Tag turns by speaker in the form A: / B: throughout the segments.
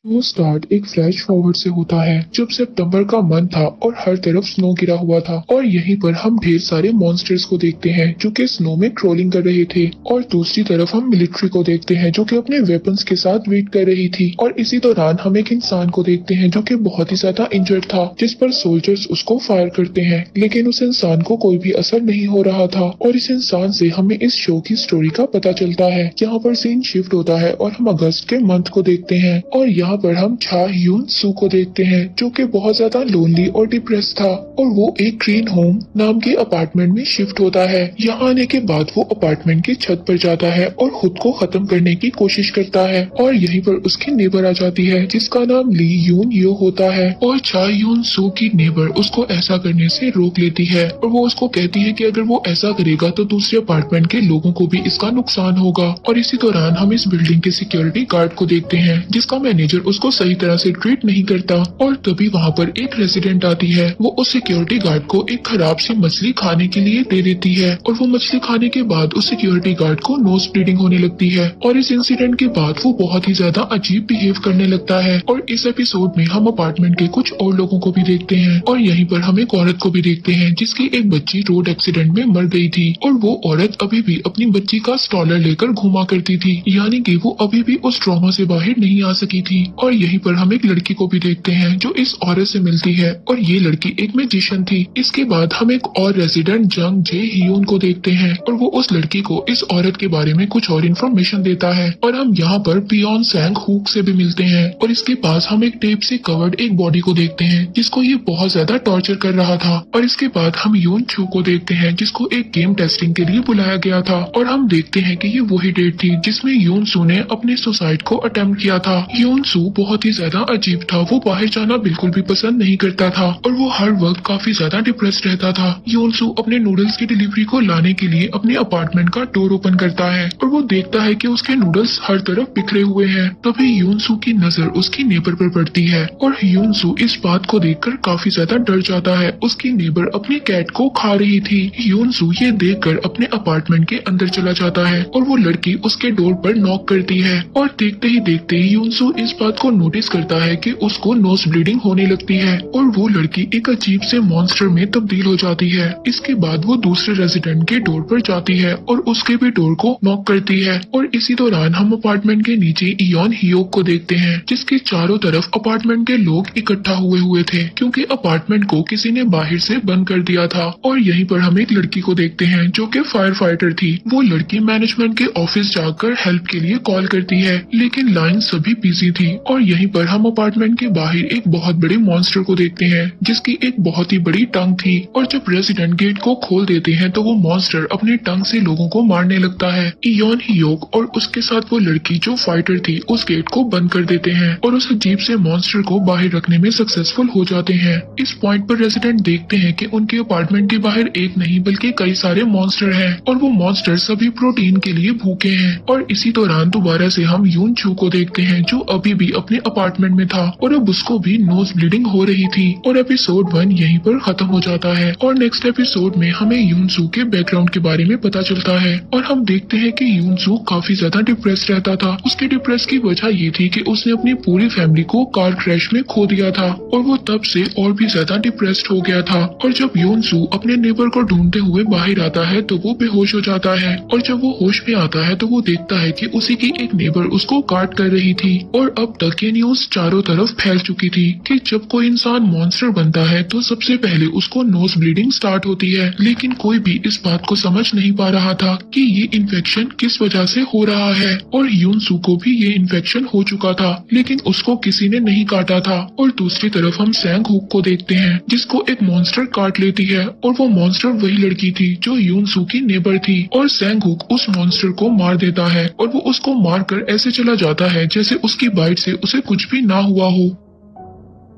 A: वो स्टार्ट एक flash forward से होता है जब सितंबर का मंथ था और हर तरफ स्नो गिरा हुआ था और यहीं पर हम ढेर सारे मॉन्स्टर्स को देखते हैं जो कि स्नो में क्रोलिंग कर रहे थे। और दूसरी तरफ हम मिलिट्री को देखते हैं जो कि अपने वेपन्स के साथ वेट कर रही थी। और इसी दौरान हम एक इंसान को देखते हैं जो कि बहुत ही ज्यादा इंजर्ड था, जिस पर सोल्जर्स उसको फायर करते हैं, लेकिन उस इंसान को कोई भी असर नहीं हो रहा था। और इस इंसान से हमें इस शो की स्टोरी का पता चलता है। यहाँ पर सीन शिफ्ट होता है और हम अगस्त के मंथ को देखते हैं और यहाँ पर हम छा ह्यून सू को देखते हैं जो कि बहुत ज्यादा लोनली और डिप्रेस था और वो एक ग्रीन होम नाम के अपार्टमेंट में शिफ्ट होता है। यहाँ आने के बाद वो अपार्टमेंट की छत पर जाता है और खुद को खत्म करने की कोशिश करता है और यहीं पर उसकी नेबर आ जाती है जिसका नाम ली यून यो होता है। और छा ह्यून सू की नेबर उसको ऐसा करने से रोक लेती है और वो उसको कहती है कि अगर वो ऐसा करेगा तो दूसरे अपार्टमेंट के लोगों को भी इसका नुकसान होगा। और इसी दौरान हम इस बिल्डिंग के सिक्योरिटी गार्ड को देखते हैं जिसका मैनेजर उसको सही तरह से ट्रीट नहीं करता। और तभी वहाँ पर एक रेसिडेंट आती है। वो उस सिक्योरिटी गार्ड को एक खराब सी मछली खाने के लिए दे देती है और वो मछली खाने के बाद उस सिक्योरिटी गार्ड को नोज ब्लीडिंग होने लगती है। और इस इंसिडेंट के बाद वो बहुत ही ज्यादा अजीब बिहेव करने लगता है। और इस एपिसोड में हम अपार्टमेंट के कुछ और लोगों को भी देखते हैं और यहीं पर हम एक औरत को भी देखते हैं जिसकी एक बच्ची रोड एक्सीडेंट में मर गई थी और वो औरत अभी भी अपनी बच्ची का स्ट्रॉलर लेकर घुमा करती थी, यानी कि वो अभी भी उस ट्रॉमा से बाहर नहीं आ सकी थी। और यहीं पर हम एक लड़की को भी देखते हैं जो इस औरत से मिलती है और ये लड़की एक मैजिशियन थी। इसके बाद हम एक और रेजिडेंट जंग जे ह्यून को देखते हैं और वो उस लड़की को इस औरत के बारे में कुछ और इन्फॉर्मेशन देता है। और हम यहाँ पर पियोन सैंग हुक से भी मिलते हैं और इसके पास हम एक टेप से कवर्ड एक बॉडी को देखते हैं जिसको ये बहुत ज्यादा टॉर्चर कर रहा था। और इसके बाद हम यून छू को देखते हैं जिसको एक गेम टेस्टिंग के लिए बुलाया गया था और हम देखते हैं कि ये वही डेट थी जिसमें यून सू ने अपने सुसाइड को अटेम्प्ट किया था। यून सू बहुत ही ज्यादा अजीब था, वो बाहर जाना बिल्कुल भी पसंद नहीं करता था और वो हर वक्त काफी ज्यादा डिप्रेस्ड रहता था। यून सू अपने नूडल्स की डिलीवरी को लाने के लिए अपने अपार्टमेंट का डोर ओपन करता है और वो देखता है कि उसके नूडल्स हर तरफ बिखरे हुए हैं। तभी यून सू की नजर उसकी नेबर पर पड़ती है और यून सू इस बात को देखकर काफी ज्यादा डर जाता है। उसकी नेबर अपनी कैट को खा रही थी। यून सू ये देखकर अपने अपार्टमेंट के अंदर चला जाता है और वो लड़की उसके डोर पर नॉक करती है और देखते ही देखते यून सू इस बात को नोटिस करता है कि उसको नोज ब्लीडिंग होने लगती है और वो लड़की एक अजीब से मॉन्स्टर में तब्दील हो जाती है। इसके बाद वो दूसरे रेजिडेंट के डोर पर जाती है और उसके भी डोर को नॉक करती है। और इसी दौरान हम अपार्टमेंट के नीचे इयोन हियोक को देखते हैं जिसके चारों तरफ अपार्टमेंट के लोग इकट्ठा हुए थे क्योंकि अपार्टमेंट को किसी ने बाहर से बंद कर दिया था। और यहीं पर हम एक लड़की को देखते हैं जो कि फायर फाइटर थी। वो लड़की मैनेजमेंट के ऑफिस जाकर हेल्प के लिए कॉल करती है लेकिन लाइन सभी बिजी थी। और यहीं पर हम अपार्टमेंट के बाहर एक बहुत बड़े मॉन्स्टर को देखते हैं जिसकी एक बहुत ही बड़ी टंग थी और जब रेजिडेंट गेट को खोल देते हैं तो वो मॉन्स्टर अपने टंग से लोगों को मारने लगता है। इयोन हियोक और उसके साथ वो लड़की जो फाइटर थी उस गेट को बंद कर देते हैं और उस अजीब से मॉन्स्टर को बाहर रखने में सक्सेसफुल हो जाते हैं। इस पॉइंट पर रेजिडेंट देखते हैं कि उनके अपार्टमेंट के बाहर एक नहीं बल्कि कई सारे मॉन्स्टर हैं और वो मॉन्स्टर सभी प्रोटीन के लिए भूखे हैं। और इसी दौरान दोबारा से हम यून छू को देखते हैं जो अभी भी अपने अपार्टमेंट में था और अब उसको भी नोज ब्लीडिंग हो रही थी। और एपिसोड 1 यहीं पर खत्म हो जाता है और नेक्स्ट एपिसोड में हमें यून सू के बैकग्राउंड के बारे में पता चलता है और हम देखते हैं कि यून सू काफी ज्यादा डिप्रेस रहता था। उसके डिप्रेस की वजह ये थी कि उसने अपनी पूरी फैमिली को कार क्रैश में खो दिया था और वो तब से और भी ज्यादा डिप्रेस्ड हो गया था। और जब यून सू अपने नेबर को ढूंढते हुए बाहर आता है तो वो बेहोश हो जाता है और जब वो होश में आता है तो वो देखता है कि उसी की एक नेबर उसको काट कर रही थी। और अब तक ये न्यूज चारों तरफ फैल चुकी थी कि जब कोई इंसान मॉन्स्टर बनता है तो सबसे पहले उसको नोज ब्लीडिंग स्टार्ट होती है, लेकिन कोई भी इस बात को समझ नहीं पा रहा था कि ये इन्फेक्शन किस वजह से हो रहा है। और यून सू को भी ये इन्फेक्शन हो चुका था लेकिन उसको किसी ने नहीं काटा था। और दूसरी तरफ हम सैंग हुक को देखते हैं जिसको एक मॉन्स्टर काट लेती है और वो मॉन्स्टर वही लड़की थी जो यून सू की नेबर थी। और सैंग हुक उस मॉन्स्टर को मार देता है और वो उसको मारकर ऐसे चला जाता है जैसे उसकी बाइट से उसे कुछ भी ना हुआ हो।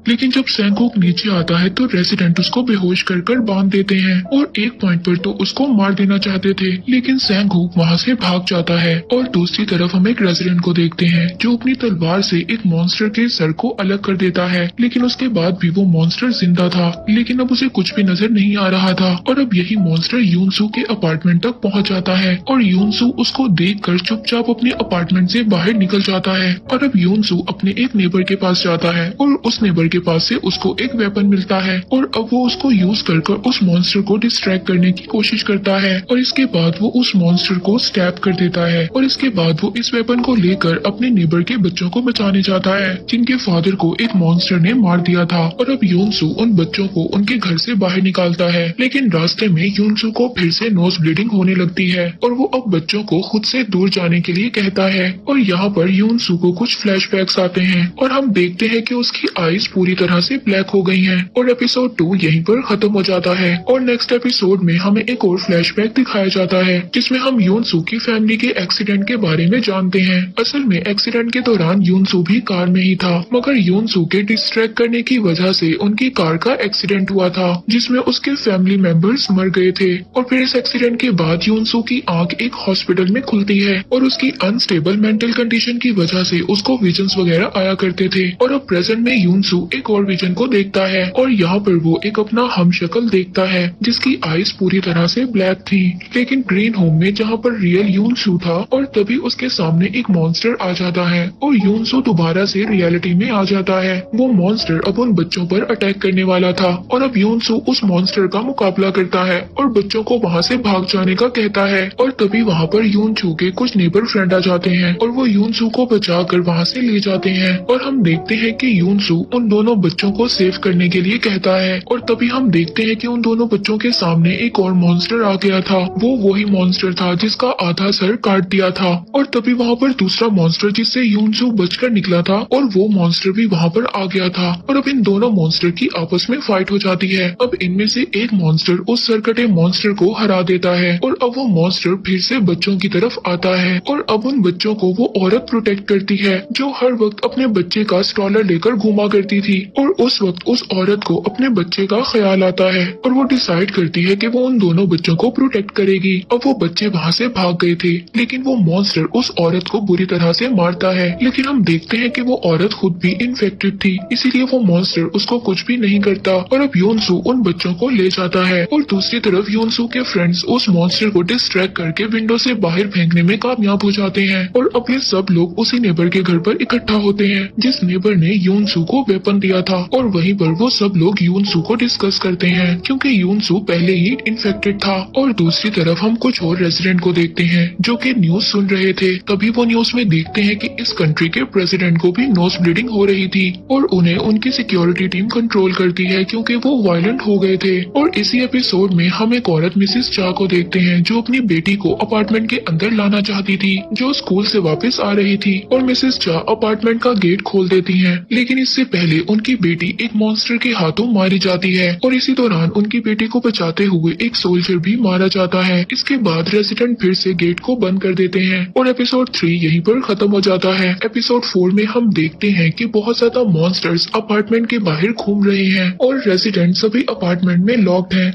A: लेकिन जब सैंगहुक नीचे आता है तो रेजिडेंट उसको बेहोश कर कर बांध देते हैं और एक पॉइंट पर तो उसको मार देना चाहते थे, लेकिन सैंगहुक वहाँ से भाग जाता है। और दूसरी तरफ हम एक रेजिडेंट को देखते हैं जो अपनी तलवार से एक मॉन्स्टर के सर को अलग कर देता है, लेकिन उसके बाद भी वो मॉन्स्टर जिंदा था, लेकिन अब उसे कुछ भी नजर नहीं आ रहा था। और अब यही मॉन्स्टर यूनसू के अपार्टमेंट तक पहुंच जाता है और यूनसू उसको देखकर चुपचाप अपने अपार्टमेंट से बाहर निकल जाता है। और अब यूनसू अपने एक नेबर के पास जाता है और उस नेबर के पास से उसको एक वेपन मिलता है और अब वो उसको यूज कर उस मॉन्स्टर को डिस्ट्रैक्ट करने की कोशिश करता है और इसके बाद वो उस मॉन्स्टर को स्टैब कर देता है और इसके बाद वो इस वेपन को लेकर अपने नेबर के बच्चों को बचाने जाता है जिनके फादर को एक मॉन्स्टर ने मार दिया था। और अब यूनसू उन बच्चों को उनके घर से बाहर निकालता है, लेकिन रास्ते में यूनसू को फिर से नोज ब्लीडिंग होने लगती है और वो अब बच्चों को खुद से दूर जाने के लिए कहता है। और यहाँ पर यूनसू को कुछ फ्लैशबैक्स आते हैं और हम देखते हैं कि उसकी आईज पूरी तरह से ब्लैक हो गई हैं और एपिसोड 2 यहीं पर खत्म हो जाता है। और नेक्स्ट एपिसोड में हमें एक और फ्लैशबैक दिखाया जाता है जिसमें हम यूनसू की फैमिली के एक्सीडेंट के बारे में जानते हैं। असल में एक्सीडेंट के दौरान यूनसू भी कार में ही था, मगर यूनसू के डिस्ट्रैक्ट करने की वजह से उनकी कार का एक्सीडेंट हुआ था जिसमें उसके फैमिली मेंबर्स मर गए थे। और फिर इस एक्सीडेंट के बाद यूनसू की आंख एक हॉस्पिटल में खुलती है और उसकी अनस्टेबल मेंटल कंडीशन की वजह से उसको विजन्स वगैरह आया करते थे। और अब प्रेजेंट में यूनसू एक और विजन को देखता है और यहाँ पर वो एक अपना हमशक्ल देखता है जिसकी आईज पूरी तरह से ब्लैक थी, लेकिन ग्रीन होम में जहाँ पर रियल यूनसू था। और तभी उसके सामने एक मॉन्स्टर आ जाता है और यूनसू दोबारा से रियलिटी में आ जाता है। वो मॉन्स्टर अब उन बच्चों पर अटैक करने वाला था और अब यूनसू उस मॉन्स्टर का मुकाबला करता है और बच्चों को वहाँ से भाग जाने का कहता है। और तभी वहाँ पर यूनसू के कुछ नेबर फ्रेंड आ जाते हैं और वो यूनसू को बचा कर वहाँ से ले जाते हैं और हम देखते हैं कि यूनसू उन दोनों बच्चों को सेव करने के लिए कहता है। और तभी हम देखते हैं कि उन दोनों बच्चों के सामने एक और मॉन्स्टर आ गया था। वो वही मॉन्स्टर था जिसका आधा सर काट दिया था। और तभी वहाँ पर दूसरा मॉन्स्टर जिससे यूनसू बचकर निकला था और वो मॉन्स्टर भी वहाँ पर आ गया था और अब इन दोनों मॉन्स्टर की आपस में फाइट हो जाती है। अब इनमें से एक मॉन्स्टर उस सरकटे मॉन्स्टर को हरा देता है और अब वो मॉन्स्टर फिर से बच्चों की तरफ आता है और अब उन बच्चों को वो औरत प्रोटेक्ट करती है जो हर वक्त अपने बच्चे का स्ट्रॉलर लेकर घूमा करती थी। और उस वक्त उस औरत को अपने बच्चे का ख्याल आता है और वो डिसाइड करती है कि वो उन दोनों बच्चों को प्रोटेक्ट करेगी। अब वो बच्चे वहाँ से भाग गए थे, लेकिन वो मॉन्स्टर उस औरत को बुरी तरह से मारता है, लेकिन हम देखते हैं कि वो औरत खुद भी इन्फेक्टेड थी, इसीलिए वो मॉन्स्टर उसको कुछ भी नहीं करता। और अब यूनसू उन बच्चों को ले जाता है और दूसरी तरफ यूनसू के फ्रेंड्स उस मॉन्स्टर को डिस्ट्रैक्ट करके विंडो से बाहर फेंकने में कामयाब हो जाते हैं और अब ये सब लोग उसी नेबर के घर पर इकट्ठा होते हैं जिस नेबर ने यूनसू को वेपन दिया था। और वहीं पर वो सब लोग यूनसू को डिस्कस करते हैं क्योंकि यूनसू पहले ही इन्फेक्टेड था। और दूसरी तरफ हम कुछ और रेजिडेंट को देखते हैं जो कि न्यूज सुन रहे थे। तभी वो न्यूज में देखते हैं कि इस कंट्री के प्रेसिडेंट को भी नोज ब्लीडिंग हो रही थी और उन्हें उनकी सिक्योरिटी टीम कंट्रोल करती है क्योंकि वो वायलेंट हो गए थे। और इसी एपिसोड में हम एक औरत मिसेस चा को देखते हैं जो अपनी बेटी को अपार्टमेंट के अंदर लाना चाहती थी, जो स्कूल से वापस आ रही थी। और मिसेस चा अपार्टमेंट का गेट खोल देती हैं, लेकिन इससे पहले उनकी बेटी एक मॉन्स्टर के हाथों मारी जाती है और इसी दौरान उनकी बेटी को बचाते हुए एक सोल्जर भी मारा जाता है। इसके बाद रेजिडेंट फिर से गेट को बंद कर देते हैं और एपिसोड 3 यहीं पर खत्म हो जाता है। एपिसोड 4 में हम देखते हैं कि बहुत ज्यादा मॉन्स्टर्स अपार्टमेंट के बाहर घूम रहे हैं और रेजिडेंट सभी अपार्टमेंट में लॉक्ड हैं।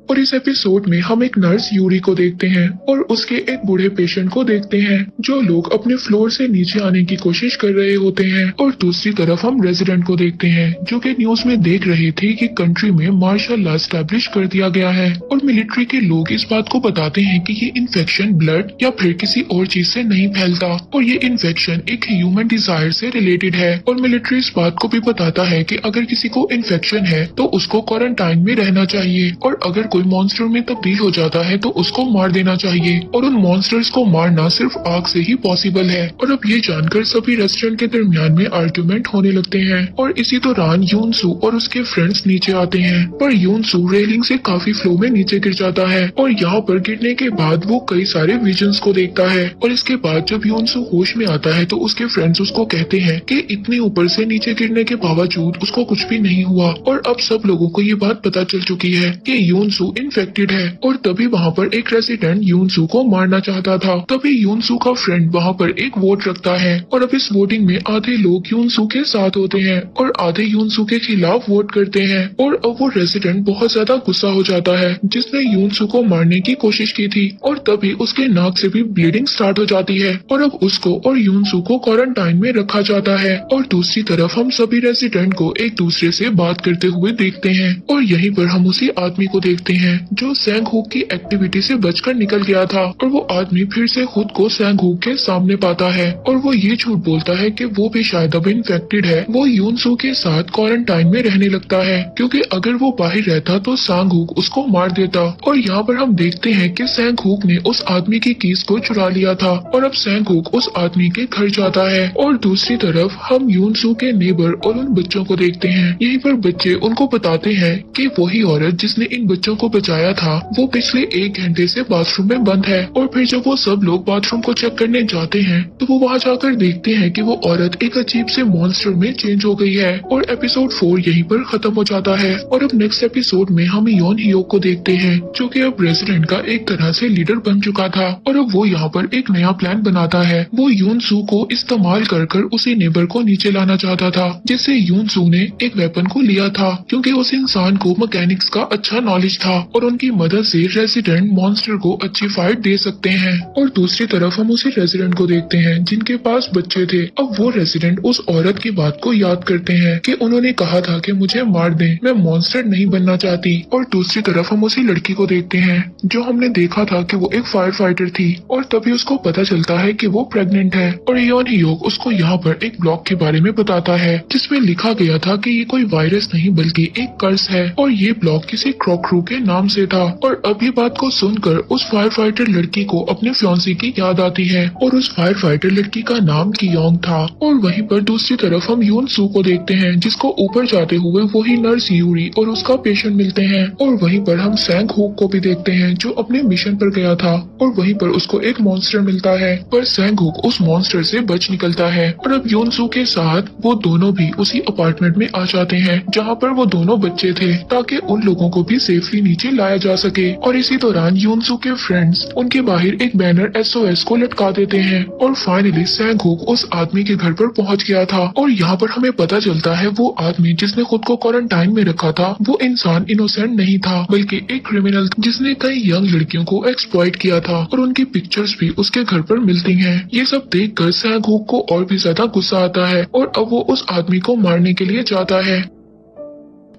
A: और इस एपिसोड में हम एक नर्स यूरी को देखते हैं और उसके एक बूढ़े पेशेंट को देखते हैं जो लोग अपने फ्लोर से नीचे आने की कोशिश कर रहे होते हैं। और दूसरी तरफ हम रेजिडेंट को देखते हैं जो कि न्यूज में देख रहे थे कि कंट्री में मार्शल लॉ एस्टैब्लिश कर दिया गया है और मिलिट्री के लोग इस बात को बताते हैं कि ये इन्फेक्शन ब्लड या फिर किसी और चीज से नहीं फैलता और ये इन्फेक्शन एक ह्यूमन डिजायर से रिलेटेड है। और मिलिट्री इस बात को भी बताता है कि अगर किसी को इन्फेक्शन है तो उसको क्वारंटाइन में रहना चाहिए और अगर कोई मॉन्स्टर में तब्दील हो जाता है तो उसको मार देना चाहिए और उन मॉन्स्टर्स को मारना सिर्फ आग से ही पॉसिबल है। और अब ये जानकर सभी रेस्टोरेंट के दरमियान में आर्ग्यूमेंट होने लगते हैं और इसी दौरान यूनसू और उसके फ्रेंड्स नीचे आते हैं, पर यूनसू रेलिंग से काफी फ्लो में नीचे गिर जाता है और यहाँ पर गिरने के बाद वो कई सारे विजन्स को देखता है। और इसके बाद जब यूनसू होश में आता है तो उसके फ्रेंड्स उसको कहते हैं कि इतने ऊपर से नीचे गिरने के बावजूद उसको कुछ भी नहीं हुआ। और अब सब लोगों को ये बात पता चल चुकी है कि यूनसू यूनसू इन्फेक्टेड है और तभी वहाँ पर एक रेसिडेंट यूनसू को मारना चाहता था। तभी यूनसू का फ्रेंड वहाँ पर एक वोट रखता है और अब इस वोटिंग में आधे लोग यूनसू के साथ होते हैं और आधे यूनसू के खिलाफ वोट करते हैं। और अब वो रेसिडेंट बहुत ज्यादा गुस्सा हो जाता है जिसने यूनसू को मारने की कोशिश की थी और तभी उसके नाक से भी ब्लीडिंग स्टार्ट हो जाती है और अब उसको और यूनसू को क्वारंटाइन में रखा जाता है। और दूसरी तरफ हम सभी रेसिडेंट को एक दूसरे से बात करते हुए देखते हैं और यहीं पर हम उसी आदमी को देखते हैं जो सैंगहुक की एक्टिविटी से बचकर निकल गया था और वो आदमी फिर से खुद को सैंगहुक के सामने पाता है और वो ये झूठ बोलता है कि वो भी शायद अब इन्फेक्टेड है। वो यूनसू के साथ क्वारंटाइन में रहने लगता है क्योंकि अगर वो बाहर रहता तो सैंगहुक उसको मार देता। और यहाँ पर हम देखते हैं कि सैंगहुक ने उस आदमी की कीज को चुरा लिया था और अब सैंगहुक उस आदमी के घर जाता है। और दूसरी तरफ हम यूनसू के नेबर और उन बच्चों को देखते हैं। यहीं पर बच्चे उनको बताते हैं कि वही औरत जिसने इन बच्चों को बचाया था वो पिछले 1 घंटे से बाथरूम में बंद है। और फिर जब वो सब लोग बाथरूम को चेक करने जाते हैं तो वो वहाँ जाकर देखते हैं कि वो औरत एक अजीब से मॉन्स्टर में चेंज हो गई है। और एपिसोड 4 यहीं पर खत्म हो जाता है। और अब नेक्स्ट एपिसोड में हम योन हियोक को देखते हैं जो कि अब रेसिडेंट का एक तरह से लीडर बन चुका था और अब वो यहाँ पर एक नया प्लान बनाता है। वो यूनसू को इस्तेमाल कर उसी नेबर को नीचे लाना चाहता था जिससे यूनसू ने एक वेपन को लिया था क्योंकि उस इंसान को मैकेनिक्स का अच्छा नॉलेज था और उनकी मदद से रेसिडेंट मॉन्स्टर को अच्छी फाइट दे सकते हैं। और दूसरी तरफ हम उसी रेसिडेंट को देखते हैं जिनके पास बच्चे थे। अब वो रेसिडेंट उस औरत की बात को याद करते हैं कि उन्होंने कहा था कि मुझे मार दें, मैं मॉन्स्टर नहीं बनना चाहती। और दूसरी तरफ हम उसी लड़की को देखते हैं जो हमने देखा था कि वो एक फायर फाइटर थी और तभी उसको पता चलता है कि वो प्रेग्नेंट है। और योन हियोक उसको यहाँ पर एक ब्लॉग के बारे में बताता है जिसमें लिखा गया था कि ये कोई वायरस नहीं बल्कि एक कर्स है और ये ब्लॉग किसी क्रोक्रू के नाम से था। और अभी बात को सुनकर उस फायर फाइटर लड़की को अपने फ्योंसी की याद आती है और उस फायर फाइटर लड़की का नाम कियोंग था। और वहीं पर दूसरी तरफ हम यूनसू को देखते हैं जिसको ऊपर जाते हुए वही नर्स यूरी और उसका पेशेंट मिलते हैं। और वहीं पर हम सैंगहुक को भी देखते हैं जो अपने मिशन पर गया था और वहीं पर उसको एक मॉन्स्टर मिलता है पर सैंगहुक उस मॉन्स्टर से बच निकलता है। और अब यूनसू के साथ वो दोनों भी उसी अपार्टमेंट में आ जाते हैं जहाँ पर वो दोनों बच्चे थे ताकि उन लोगों को भी सेफली नीचे लाया जा सके। और इसी दौरान यूनसू के फ्रेंड्स उनके बाहर एक बैनर SOS को लटका देते हैं और फाइनली सैंगहुक उस आदमी के घर पर पहुंच गया था। और यहाँ पर हमें पता चलता है वो आदमी जिसने खुद को क्वारंटाइन में रखा था वो इंसान इनोसेंट नहीं था बल्कि एक क्रिमिनल जिसने कई यंग लड़कियों को एक्सप्लॉइट किया था और उनकी पिक्चर्स भी उसके घर पर मिलती हैं। ये सब देखकर सैंगहुक को और भी ज्यादा गुस्सा आता है और अब वो उस आदमी को मारने के लिए जाता है।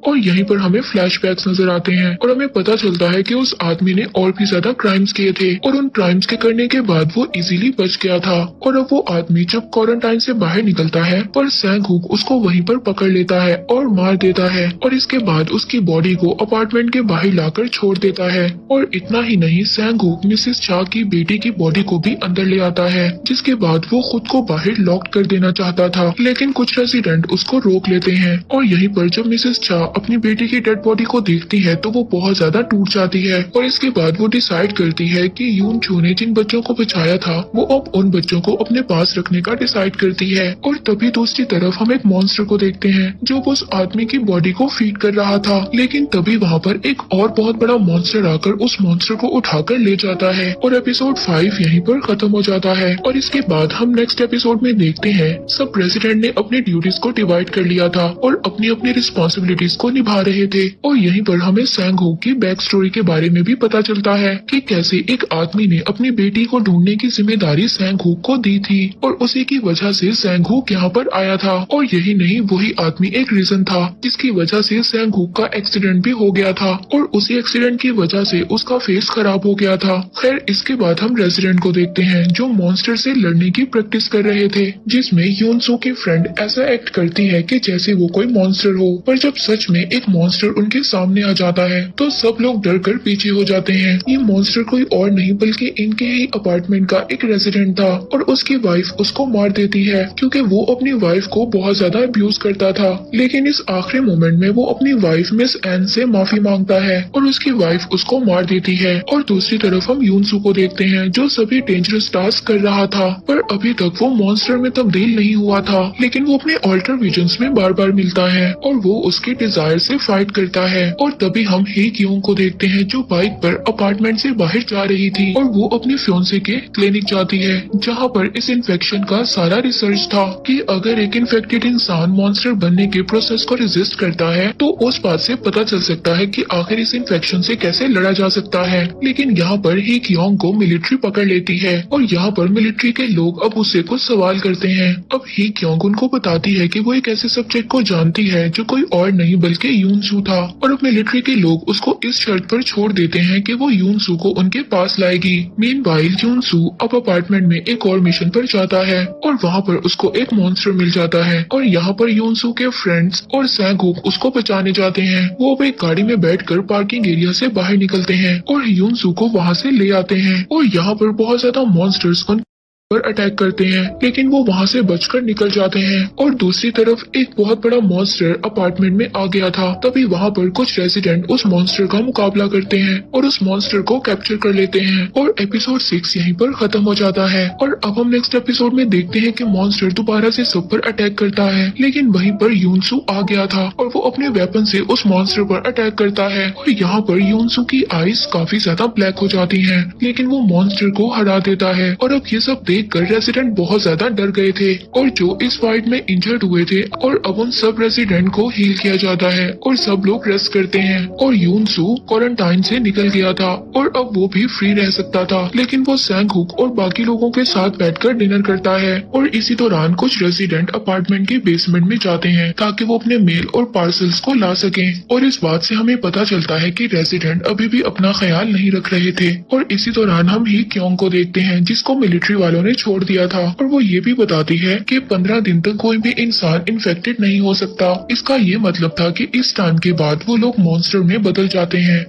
A: और यहीं पर हमें फ्लैशबैक्स नजर आते हैं और हमें पता चलता है कि उस आदमी ने और भी ज्यादा क्राइम्स किए थे और उन क्राइम्स के करने के बाद वो इजीली बच गया था। और अब वो आदमी जब क्वारंटाइन से बाहर निकलता है पर सैंगहुक उसको वहीं पर पकड़ लेता है और मार देता है और इसके बाद उसकी बॉडी को अपार्टमेंट के बाहर लाकर छोड़ देता है। और इतना ही नहीं, सैंगहुक मिसेस चा की बेटी की बॉडी को भी अंदर ले आता है जिसके बाद वो खुद को बाहर लॉक कर देना चाहता था लेकिन कुछ रेसिडेंट उसको रोक लेते हैं। और यहीं पर जब मिसेस चा अपनी बेटी की डेड बॉडी को देखती है तो वो बहुत ज्यादा टूट जाती है और इसके बाद वो डिसाइड करती है कि यूनसू ने जिन बच्चों को बचाया था वो अब उन बच्चों को अपने पास रखने का डिसाइड करती है। और तभी दूसरी तरफ हम एक मॉन्स्टर को देखते हैं जो उस आदमी की बॉडी को फीड कर रहा था लेकिन तभी वहाँ पर एक और बहुत बड़ा मॉन्स्टर आकर उस मॉन्स्टर को उठाकर ले जाता है और एपिसोड 5 यहीं पर खत्म हो जाता है। और इसके बाद हम नेक्स्ट एपिसोड में देखते हैं सब प्रेसिडेंट ने अपनी ड्यूटीज को डिवाइड कर लिया था और अपनी अपनी रिस्पॉन्सिबिलिटीज को निभा रहे थे। और यहीं पर हमें सैंगहुक की बैक स्टोरी के बारे में भी पता चलता है कि कैसे एक आदमी ने अपनी बेटी को ढूंढने की जिम्मेदारी सैंगहुक को दी थी और उसी की वजह से सैंगहुक यहाँ पर आया था। और यही नहीं, वही आदमी एक रीजन था जिसकी वजह से सैंगहुक का एक्सीडेंट भी हो गया था और उसी एक्सीडेंट की वजह से उसका फेस खराब हो गया था। खैर, इसके बाद हम रेसिडेंट को देखते हैं जो मॉन्स्टर से लड़ने की प्रैक्टिस कर रहे थे जिसमें यूनसू की फ्रेंड ऐसा एक्ट करती है कि जैसे वो कोई मॉन्स्टर हो पर जब सच में एक मॉन्स्टर उनके सामने आ जाता है तो सब लोग डर कर पीछे हो जाते हैं। ये मॉन्स्टर कोई और नहीं बल्कि इनके ही अपार्टमेंट का एक रेसिडेंट था और उसकी वाइफ उसको मार देती है क्योंकि वो अपनी वाइफ को बहुत ज्यादा अब्यूज करता था। लेकिन इस आखिरी मोमेंट में वो अपनी वाइफ मिस एन से माफी मांगता है और उसकी वाइफ उसको मार देती है। और दूसरी तरफ हम यूनसू को देखते हैं जो सभी डेंजरस टास्क कर रहा था पर अभी तक वो मॉन्स्टर में तब्दील नहीं हुआ था लेकिन वो अपने ऑल्टर विजन्स में बार बार मिलता है और वो उसके डिजायर जायर से फाइट करता है और तभी हम ही क्यों को देखते हैं जो बाइक पर अपार्टमेंट से बाहर जा रही थी और वो अपने फियांसे के क्लिनिक जाती है जहाँ पर इस इन्फेक्शन का सारा रिसर्च था कि अगर एक इन्फेक्टेड इंसान मॉन्स्टर बनने के प्रोसेस को रेजिस्ट करता है तो उस बात से पता चल सकता है कि आखिर इस इन्फेक्शन से कैसे लड़ा जा सकता है। लेकिन यहाँ पर ही क्योंग को मिलिट्री पकड़ लेती है और यहाँ पर मिलिट्री के लोग अब उससे कुछ सवाल करते हैं। अब ही क्योंग उनको बताती है कि वो एक ऐसे सब्जेक्ट को जानती है जो कोई और नहीं बल्कि यूनसू था और अब मिलिट्री के लोग उसको इस शर्त पर छोड़ देते हैं कि वो यूनसू को उनके पास लाएगी। मीनवाइल यूनसू अब अपार्टमेंट में एक और मिशन पर जाता है और वहाँ पर उसको एक मॉन्स्टर मिल जाता है और यहाँ पर यूनसू के फ्रेंड्स और सैंगहुक उसको बचाने जाते हैं। वो अब एक गाड़ी में बैठकर पार्किंग एरिया से बाहर निकलते हैं और यूनसू को वहाँ से ले आते हैं और यहाँ पर बहुत ज्यादा मॉन्स्टर्स पर अटैक करते हैं लेकिन वो वहाँ से बचकर निकल जाते हैं। और दूसरी तरफ एक बहुत बड़ा मॉन्स्टर अपार्टमेंट में आ गया था। तभी वहाँ पर कुछ रेजिडेंट उस मॉन्स्टर का मुकाबला करते हैं और उस मॉन्स्टर को कैप्चर कर लेते हैं और एपिसोड 6 यहीं पर खत्म हो जाता है। और अब हम नेक्स्ट एपिसोड में देखते हैं कि मॉन्स्टर दोबारा से सब पर अटैक करता है लेकिन वहीं पर यूनसू आ गया था और वो अपने वेपन से उस मॉन्स्टर पर अटैक करता है और यहाँ पर यूनसू की आईज काफी ज्यादा ब्लैक हो जाती है लेकिन वो मॉन्स्टर को हरा देता है। और अब ये सब देखकर रेजिडेंट बहुत ज्यादा डर गए थे और जो इस फाइट में इंजर्ड हुए थे और अब उन सब रेजिडेंट को हील किया जाता है और सब लोग रेस्ट करते हैं। और यूनसू क्वारंटाइन से निकल गया था और अब वो भी फ्री रह सकता था लेकिन वो सैंगहुक और बाकी लोगों के साथ बैठकर डिनर करता है। और इसी दौरान कुछ रेजिडेंट अपार्टमेंट के बेसमेंट में जाते हैं ताकि वो अपने मेल और पार्सल्स को ला सकें और इस बात से हमें पता चलता है कि रेजिडेंट अभी भी अपना ख्याल नहीं रख रहे थे। और इसी दौरान हम ही क्योंग को देखते हैं जिसको मिलिट्री वालों ने छोड़ दिया था और वो ये भी बताती है कि 15 दिन तक कोई भी इंसान इन्फेक्टेड नहीं हो सकता। इसका ये मतलब था कि इस टाइम के बाद वो लोग मॉन्स्टर में बदल जाते हैं।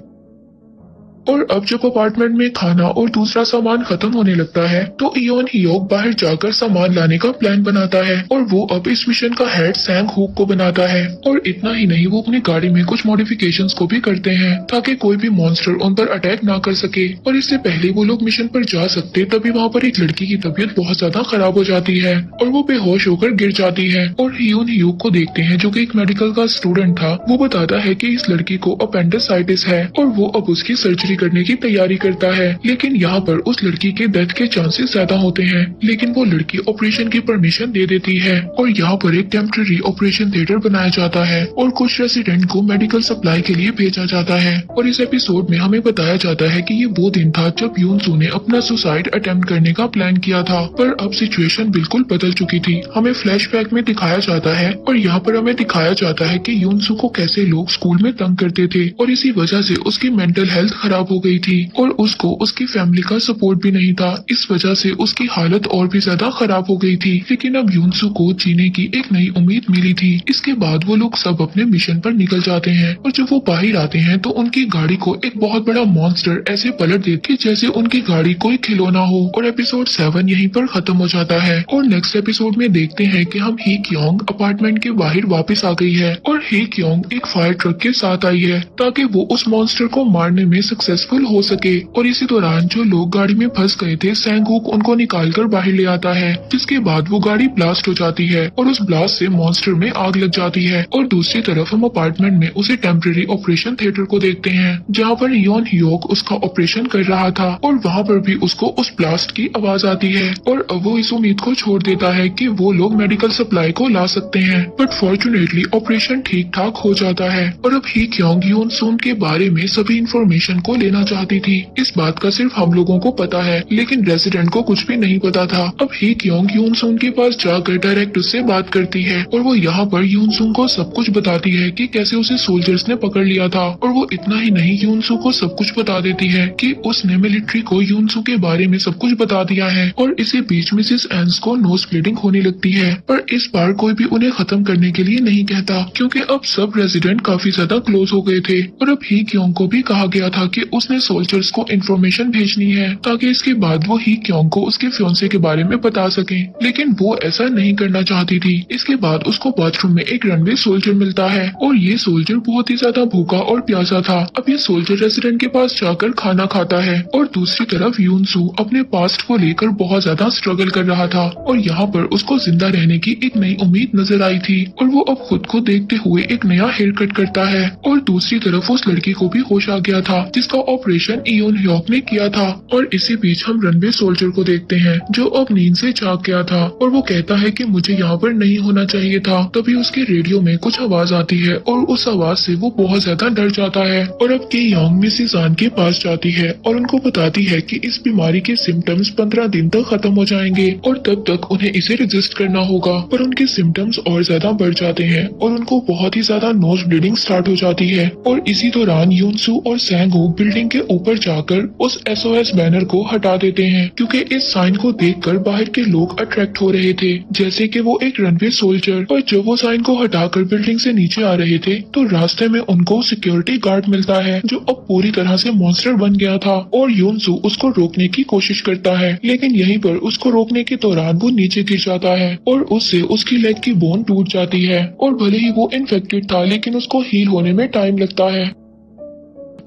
A: और अब जब अपार्टमेंट में खाना और दूसरा सामान खत्म होने लगता है तो इयोन हियोक बाहर जाकर सामान लाने का प्लान बनाता है और वो अब इस मिशन का हेड सैंगहुक को बनाता है। और इतना ही नहीं वो अपनी गाड़ी में कुछ मॉडिफिकेशंस को भी करते हैं ताकि कोई भी मॉन्स्टर उन पर अटैक ना कर सके। और इससे पहले वो लोग मिशन पर जा सकते तभी वहाँ पर एक लड़की की तबीयत बहुत ज्यादा खराब हो जाती है और वो बेहोश होकर गिर जाती है। और इयोन हियोक को देखते हैं जो कि एक मेडिकल का स्टूडेंट था। वो बताता है कि इस लड़की को अपेंडिसाइटिस है और वो अब उसकी सर्जरी करने की तैयारी करता है लेकिन यहाँ पर उस लड़की के डेथ के चांसेस ज्यादा होते हैं लेकिन वो लड़की ऑपरेशन की परमिशन दे देती है और यहाँ पर एक टेम्पररी ऑपरेशन थिएटर बनाया जाता है और कुछ रेसिडेंट को मेडिकल सप्लाई के लिए भेजा जाता है। और इस एपिसोड में हमें बताया जाता है कि ये वो दिन था जब यूनसू ने अपना सुसाइड अटेम्प्ट करने का प्लान किया था पर अब सिचुएशन बिल्कुल बदल चुकी थी। हमें फ्लैशबैक में दिखाया जाता है और यहाँ पर हमें दिखाया जाता है कि यूनसू को कैसे लोग स्कूल में तंग करते थे और इसी वजह से उसकी मेंटल हेल्थ खराब हो गई थी और उसको उसकी फैमिली का सपोर्ट भी नहीं था। इस वजह से उसकी हालत और भी ज्यादा खराब हो गई थी लेकिन अब यूनसू को जीने की एक नई उम्मीद मिली थी। इसके बाद वो लोग सब अपने मिशन पर निकल जाते हैं और जब वो बाहर आते हैं तो उनकी गाड़ी को एक बहुत बड़ा मॉन्स्टर ऐसे पलट देती जैसे उनकी गाड़ी कोई खिलौना हो। और एपिसोड 7 यहीं पर खत्म हो जाता है और नेक्स्ट एपिसोड में देखते हैं कि हम ही क्योंग अपार्टमेंट के बाहर वापस आ गई है और ही क्योंग एक फायर ट्रक के साथ आई है ताकि वो उस मॉन्स्टर को मारने में सक्सेसफुल हो सके। और इसी दौरान जो लोग गाड़ी में फंस गए थे सैंगहुक उनको निकालकर बाहर ले आता है जिसके बाद वो गाड़ी ब्लास्ट हो जाती है और उस ब्लास्ट से मॉन्स्टर में आग लग जाती है। और दूसरी तरफ हम अपार्टमेंट में उसे टेम्पररी ऑपरेशन थिएटर को देखते हैं जहाँ पर इयोन हियोक उसका ऑपरेशन कर रहा था और वहाँ पर भी उसको उस ब्लास्ट की आवाज आती है और अब वो इस उम्मीद को छोड़ देता है कि वो लोग मेडिकल सप्लाई को ला सकते हैं बट फॉर्चुनेटली ऑपरेशन ठीक ठाक हो जाता है। और अब ही क्योंग यून सून के बारे में सभी इंफॉर्मेशन को लेना चाहती थी। इस बात का सिर्फ हम लोगों को पता है लेकिन रेजिडेंट को कुछ भी नहीं पता था। अब ही क्योंग यून सून के पास जाकर डायरेक्ट उससे बात करती है और वो यहाँ पर यून सून को सब कुछ बताती है कि कैसे उसे सोल्जर्स ने पकड़ लिया था। और वो इतना ही नहीं यूनसू को सब कुछ बता देती है कि उसने मिलिट्री को यूनसू के बारे में सब कुछ बता दिया है। और इसी बीच मिसेस एंस को नोज ब्लीडिंग होने लगती है पर इस बार कोई भी उन्हें खत्म करने के लिए नहीं कहता क्योंकि अब सब रेजिडेंट काफी ज्यादा क्लोज हो गए थे। और अब ही क्योंग को भी कहा गया था कि उसने सोल्जर्स को इन्फॉर्मेशन भेजनी है ताकि इसके बाद वो ही क्योंग को उसके फियांसे के बारे में बता सके, लेकिन वो ऐसा नहीं करना चाहती थी। इसके बाद उसको बाथरूम में एक रनवे सोल्जर मिलता है और ये सोल्जर बहुत ही ज्यादा भूखा और प्यासा था। अब ये सोल्जर रेसिडेंट के पास जाकर खाना खाता है और दूसरी तरफ यूनसू अपने पास्ट को लेकर बहुत ज्यादा स्ट्रगल कर रहा था और यहाँ पर उसको जिंदा रहने की एक नई उम्मीद नजर आई थी और वो अब खुद को देखते हुए एक नया हेयर कट करता है। और दूसरी तरफ उस लड़की को भी होश आ गया था जिसका ऑपरेशन इयोन ह्योक ने किया था। और इसी बीच हम रनवे सोल्जर को देखते हैं जो अब नींद से जाग गया था और वो कहता है कि मुझे यहाँ पर नहीं होना चाहिए था। तभी उसके रेडियो में कुछ आवाज आती है और उस आवाज से वो बहुत ज्यादा डर जाता है और अब के योंग मिसिस आन के पास जाती है और उनको बताती है कि इस बीमारी के सिम्टम्स 15 दिन तक खत्म हो जाएंगे और तब तक उन्हें इसे रजिस्ट करना होगा। पर उनके सिम्टम्स और ज्यादा बढ़ जाते हैं और उनको बहुत ही ज्यादा नोज ब्लीडिंग स्टार्ट हो जाती है। और इसी दौरान यूनसू और सैंगो बिल्डिंग के ऊपर जाकर उस SOS बैनर को हटा देते हैं क्योंकि इस साइन को देखकर बाहर के लोग अट्रैक्ट हो रहे थे जैसे कि वो एक रनवे सोल्जर। और जब वो साइन को हटाकर बिल्डिंग से नीचे आ रहे थे तो रास्ते में उनको सिक्योरिटी गार्ड मिलता है जो अब पूरी तरह से मॉन्स्टर बन गया था और यूनसू उसको रोकने की कोशिश करता है, लेकिन यहीं पर उसको रोकने के दौरान वो नीचे गिर जाता है और उससे उसकी लेग की बोन टूट जाती है। और भले ही वो इन्फेक्टेड था लेकिन उसको हील होने में टाइम लगता है।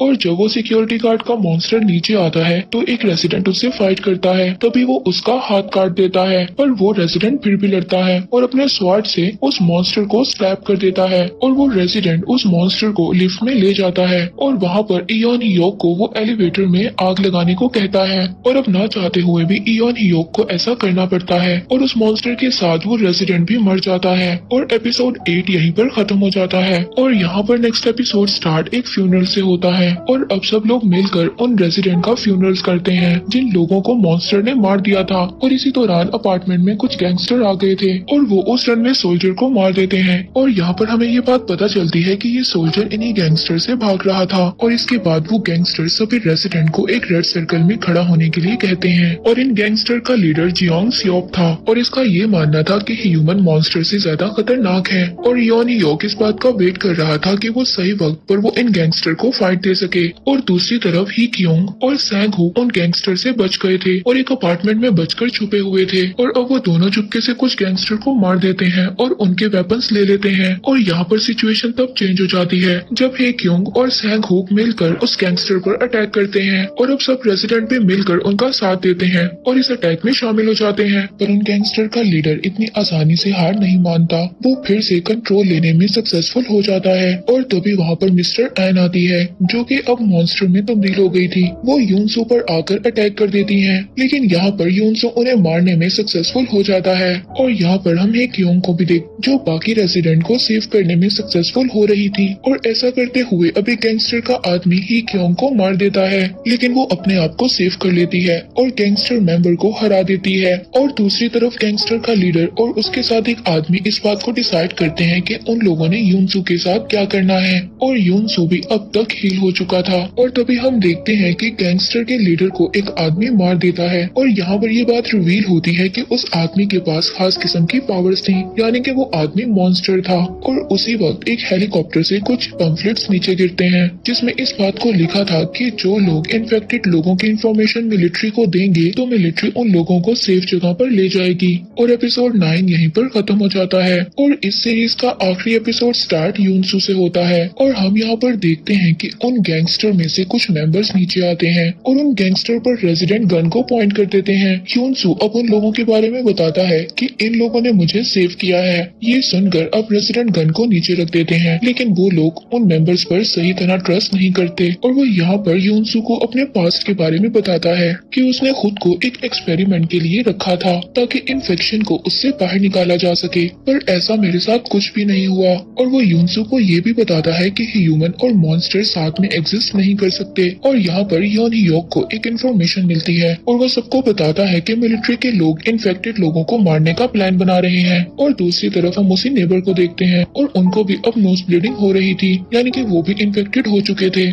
A: और जब वो सिक्योरिटी गार्ड का मॉन्स्टर नीचे आता है तो एक रेसिडेंट उससे फाइट करता है, तभी वो उसका हाथ काट देता है पर वो रेसिडेंट फिर भी लड़ता है और अपने स्वॉर्ड से उस मॉन्स्टर को स्लैप कर देता है और वो रेसिडेंट उस मॉन्स्टर को लिफ्ट में ले जाता है और वहाँ पर इयोन हियोक को वो एलिवेटर में आग लगाने को कहता है और अब ना चाहते हुए भी इयोन हियोक को ऐसा करना पड़ता है और उस मॉन्स्टर के साथ वो रेसिडेंट भी मर जाता है और एपिसोड 8 यहीं पर खत्म हो जाता है। और यहाँ पर नेक्स्ट एपिसोड स्टार्ट एक फ्यूनरल से होता है और अब सब लोग मिलकर उन रेजिडेंट का फ्यूनरल्स करते हैं जिन लोगों को मॉन्स्टर ने मार दिया था। और इसी दौरान अपार्टमेंट में कुछ गैंगस्टर आ गए थे और वो उस रनवे सोल्जर को मार देते हैं और यहाँ पर हमें ये बात पता चलती है कि ये सोल्जर इन्हीं गैंगस्टर से भाग रहा था। और इसके बाद वो गैंगस्टर सभी रेजिडेंट को एक रेड सर्कल में खड़ा होने के लिए कहते हैं और इन गैंगस्टर का लीडर जियोंग सियोप था और इसका ये मानना था कि ह्यूमन मॉन्स्टर से ज्यादा खतरनाक है और योन हियोक इस बात का वेट कर रहा था कि वो सही वक्त पर वो इन गैंगस्टर को फाइट दे सके। और दूसरी तरफ ही क्योंग और सैंग हु उन गैंगस्टर से बच गए थे और एक अपार्टमेंट में बचकर छुपे हुए थे और अब वो दोनों चुपके से कुछ गैंगस्टर को मार देते हैं और उनके वेपन्स ले लेते हैं। और यहाँ पर सिचुएशन तब चेंज हो जाती है जब हे क्योंग और सैंग हु मिलकर उस गैंगस्टर पर अटैक करते हैं और अब सब रेजिडेंट भी मिलकर उनका साथ देते हैं और इस अटैक में शामिल हो जाते हैं। पर उन गैंगस्टर का लीडर इतनी आसानी से हार नहीं मानता, वो फिर से कंट्रोल लेने में सक्सेसफुल हो जाता है और तभी वहाँ पर मिस्टर एन आती है जो कि अब मॉन्स्टर में तब्दील हो गई थी। वो यूनसो पर आकर अटैक कर देती हैं, लेकिन यहाँ पर यूनसो उन्हें मारने में सक्सेसफुल हो जाता है। और यहाँ पर हम एक क्योंग को भी देख जो बाकी रेजिडेंट को सेव करने में सक्सेसफुल हो रही थी और ऐसा करते हुए अभी गैंगस्टर का आदमी ही क्योंग को मार देता है, लेकिन वो अपने आप को सेव कर लेती है और गैंगस्टर मेंबर को हरा देती है। और दूसरी तरफ गैंगस्टर का लीडर और उसके साथ एक आदमी इस बात को डिसाइड करते हैं कि उन लोगों ने यूनसू के साथ क्या करना है और यूनसू भी अब तक हील हो चुका था। और तभी हम देखते हैं कि गैंगस्टर के लीडर को एक आदमी मार देता है और यहाँ पर ये बात रिवील होती है कि उस आदमी के पास खास किस्म की पावर्स थी, यानी कि वो आदमी मॉन्स्टर था। और उसी वक्त एक हेलीकॉप्टर से कुछ पम्फलेट्स नीचे गिरते हैं जिसमें इस बात को लिखा था कि जो लोग इन्फेक्टेड लोगों की इंफॉर्मेशन मिलिट्री को देंगे तो मिलिट्री उन लोगों को सेफ जगह पर ले जाएगी। और एपिसोड 9 यहीं पर खत्म हो जाता है और इस सीरीज का आखिरी एपिसोड स्टार्ट यूनसू से होता है और हम यहाँ पर देखते हैं कि उन गैंगस्टर में से कुछ मेंबर्स नीचे आते हैं और उन गैंगस्टर पर रेजिडेंट गन को पॉइंट कर देते हैं। यूनसू अब उन लोगों के बारे में बताता है कि इन लोगों ने मुझे सेव किया है। ये सुनकर अब रेजिडेंट गन को नीचे रख देते हैं, लेकिन वो लोग उन मेंबर्स पर सही तरह ट्रस्ट नहीं करते और वो यहाँ पर यूनसू को अपने पास्ट के बारे में बताता है कि उसने खुद को एक एक्सपेरिमेंट के लिए रखा था ताकि इन्फेक्शन को उससे बाहर निकाला जा सके, पर ऐसा मेरे साथ कुछ भी नहीं हुआ। और वो यूनसू को ये भी बताता है कि ह्यूमन और मॉन्स्टर साथ में एग्जिस्ट नहीं कर सकते। और यहाँ पर योन हियोक को एक इन्फॉर्मेशन मिलती है और वो सबको बताता है कि मिलिट्री के लोग इन्फेक्टेड लोगों को मारने का प्लान बना रहे हैं। और दूसरी तरफ हम उसी नेबर को देखते हैं और उनको भी अब नोज ब्लीडिंग हो रही थी, यानी कि वो भी इन्फेक्टेड हो चुके थे।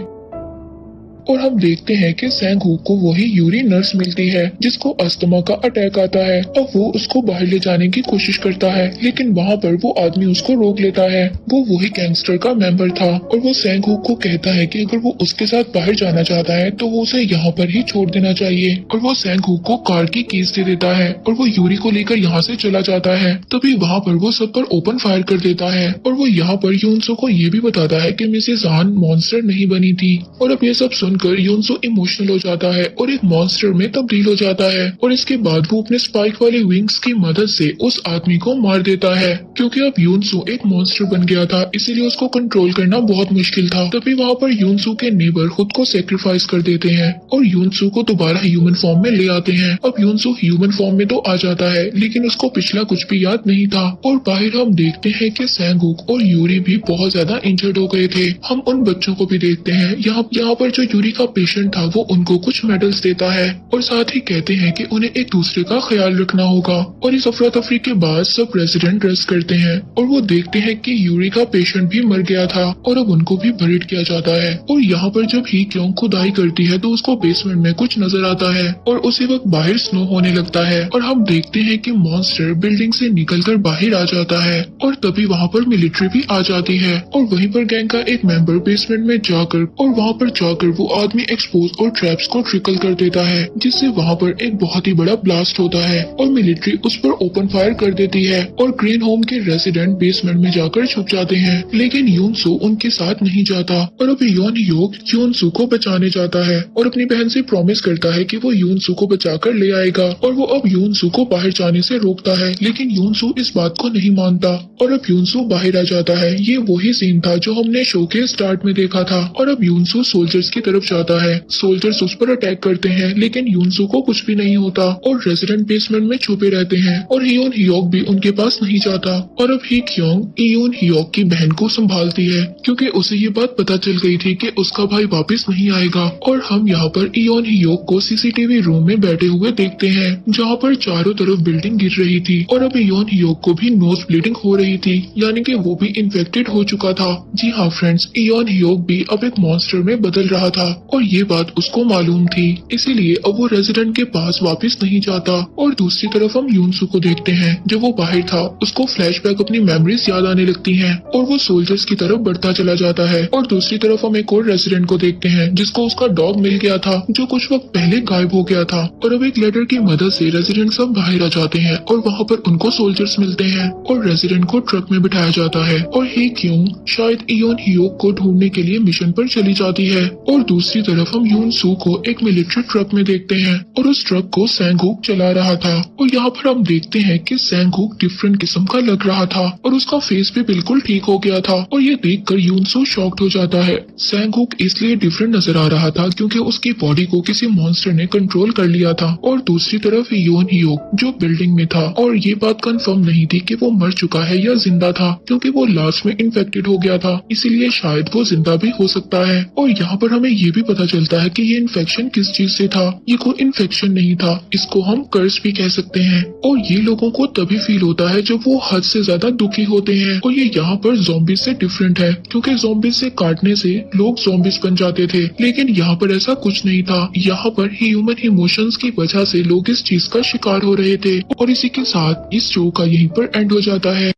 A: और हम देखते हैं कि सैंग हुक को वही यूरी नर्स मिलती है जिसको अस्थमा का अटैक आता है। अब वो उसको बाहर ले जाने की कोशिश करता है, लेकिन वहाँ पर वो आदमी उसको रोक लेता है। वो वही गैंगस्टर का मेंबर था और वो सैंग हुक को कहता है कि अगर वो उसके साथ बाहर जाना चाहता है तो वो उसे यहाँ पर ही छोड़ देना चाहिए। और वो सैंग हुक को कार की कीज दे देता है और वो यूरी को लेकर यहाँ से चला जाता है। तभी वहाँ पर वो सब पर ओपन फायर कर देता है और वो यहाँ पर यूनसो को ये भी बताता है कि मिसेस हान मॉन्स्टर नहीं बनी थी। और अब ये सब सुनकर यूनसो इमोशनल हो जाता है और एक मॉन्स्टर में तब्दील हो जाता है। और इसके बाद वो अपने स्पाइक वाले विंग्स की मदद से उस आदमी को मार देता है, क्योंकि अब यूनसो एक मॉन्स्टर बन गया था, इसीलिए उसको कंट्रोल करना बहुत मुश्किल था। तभी वहाँ पर यूनसो के नेबर खुद को सेक्रीफाइस कर देते हैं और यूनसो को दोबारा ह्यूमन फॉर्म में ले आते हैं। अब यूनसो ह्यूमन फॉर्म में तो आ जाता है, लेकिन उसको पिछला कुछ भी याद नहीं था। और बाहर हम देखते हैं कि सैंग हुक और यूरी भी बहुत ज्यादा इंजर्ड हो गए थे। हम उन बच्चों को भी देखते हैं। यहाँ पर जो यूरी का पेशेंट था वो उनको कुछ मेडल्स देता है और साथ ही कहते हैं कि उन्हें एक दूसरे का ख्याल रखना होगा। और इस अफरा तफरी के बाद सब रेजिडेंट रेस्ट करते हैं और वो देखते हैं कि यूरी का पेशेंट भी मर गया था और अब उनको भी बरीड किया जाता है। और यहाँ पर जब ही क्यों खुदाई करती है तो उसको बेसमेंट में कुछ नजर आता है और उसी वक्त बाहर स्नो होने लगता है और हम देखते हैं कि मॉन्स्टर बिल्डिंग से निकलकर बाहर आ जाता है। और तभी वहाँ पर मिलिट्री भी आ जाती है और वहीं पर गैंग का एक मेंबर बेसमेंट में जाकर और वहाँ पर जाकर वो आदमी एक्सपोज और ट्रैप्स को ट्रिकल कर देता है, जिससे वहाँ पर एक बहुत ही बड़ा ब्लास्ट होता है और मिलिट्री उस पर ओपन फायर कर देती है और ग्रीन होम के रेजिडेंट बेसमेंट में जाकर छुप जाते हैं। लेकिन यूनसो उनके साथ नहीं जाता और अब योन ह्योक यूनसो को बचाने जाता है और अपनी बहन से प्रॉमिस करता है कि वो यूनसो को बचाकर ले आएगा। और वो अब यूनसो को बाहर जाने से रोकता है, लेकिन यूनसो इस बात को नहीं मानता और अब यूनसो बाहर आ जाता है। ये वही सीन था जो हमने शो के स्टार्ट में देखा था। और अब यूनसो सोल्जर्स की तरफ जाता है। सोल्जर्स उस पर अटैक करते हैं, लेकिन यूनसो को कुछ भी नहीं होता और रेजिडेंट बेसमेंट में छुपे रहते हैं और हियोन ह्योक भी उनके पास नहीं जाता। और अब ही क्योंग इयोन ह्योक की बहन को संभालती है, क्योंकि उसे ये बात पता चल गई थी कि उसका भाई वापस नहीं आएगा। और हम यहाँ पर इयोन ह्योक को सीसीटीवी रूम में बैठे हुए देखते हैं, जहाँ पर चारों तरफ बिल्डिंग गिर रही थी और अब इयोन ह्योक को भी नोज ब्लीडिंग हो रही थी, यानी कि वो भी इन्फेक्टेड हो चुका था। जी हाँ फ्रेंड्स, इयोन ह्योक भी अब एक मॉन्स्टर में बदल रहा था और ये बात उसको मालूम थी, इसीलिए अब वो रेजिडेंट के पास वापस नहीं जाता। और दूसरी तरफ हम यूनसू को देखते हैं, जब वो बाहर था उसको फ्लैशबैक अपनी मेमोरीज याद आने लगती हैं और वो सोल्जर्स की तरफ बढ़ता चला जाता है। और दूसरी तरफ हम एक और रेजिडेंट को देखते हैं जिसको उसका डॉग मिल गया था, जो कुछ वक्त पहले गायब हो गया था। और अब एक लेटर की मदद से रेजिडेंट सब बाहर आ जाते हैं और वहाँ पर उनको सोल्जर्स मिलते हैं और रेजिडेंट को ट्रक में बिठाया जाता है और हे क्यों शायद इयोन ह्योक को ढूंढने के लिए मिशन पर चली जाती है। और दूसरी तरफ हम यूनसू को एक मिलिट्री ट्रक में देखते हैं और उस ट्रक को सैंग हुक चला रहा था। और यहाँ पर हम देखते हैं कि सैंग हुक डिफरेंट किस्म का लग रहा था और उसका फेस भी बिल्कुल ठीक हो गया था और ये देखकर यूनसू शॉक्ड हो जाता है। सैंग हुक इसलिए डिफरेंट नजर आ रहा था क्योंकि उसकी बॉडी को किसी मॉन्स्टर ने कंट्रोल कर लिया था। और दूसरी तरफ इयोन ह्योक जो बिल्डिंग में था और ये बात कंफर्म नहीं थी कि वो मर चुका है या जिंदा था, क्योंकि वो लास्ट में इन्फेक्टेड हो गया था, इसीलिए शायद वो जिंदा भी हो सकता है। और यहाँ पर हमें ये भी पता चलता है कि ये इन्फेक्शन किस चीज से था। ये कोई इन्फेक्शन नहीं था, इसको हम कर्स भी कह सकते हैं। और ये लोगों को तभी फील होता है जब वो हद से ज्यादा दुखी होते हैं। और ये यहाँ पर ज़ॉम्बीज से डिफरेंट है, क्योंकि ज़ॉम्बीज से काटने से लोग ज़ॉम्बीज बन जाते थे, लेकिन यहाँ पर ऐसा कुछ नहीं था। यहाँ पर ह्यूमन इमोशंस की वजह से लोग इस चीज का शिकार हो रहे थे। और इसी के साथ इस शो का यहीं पर एंड हो जाता है।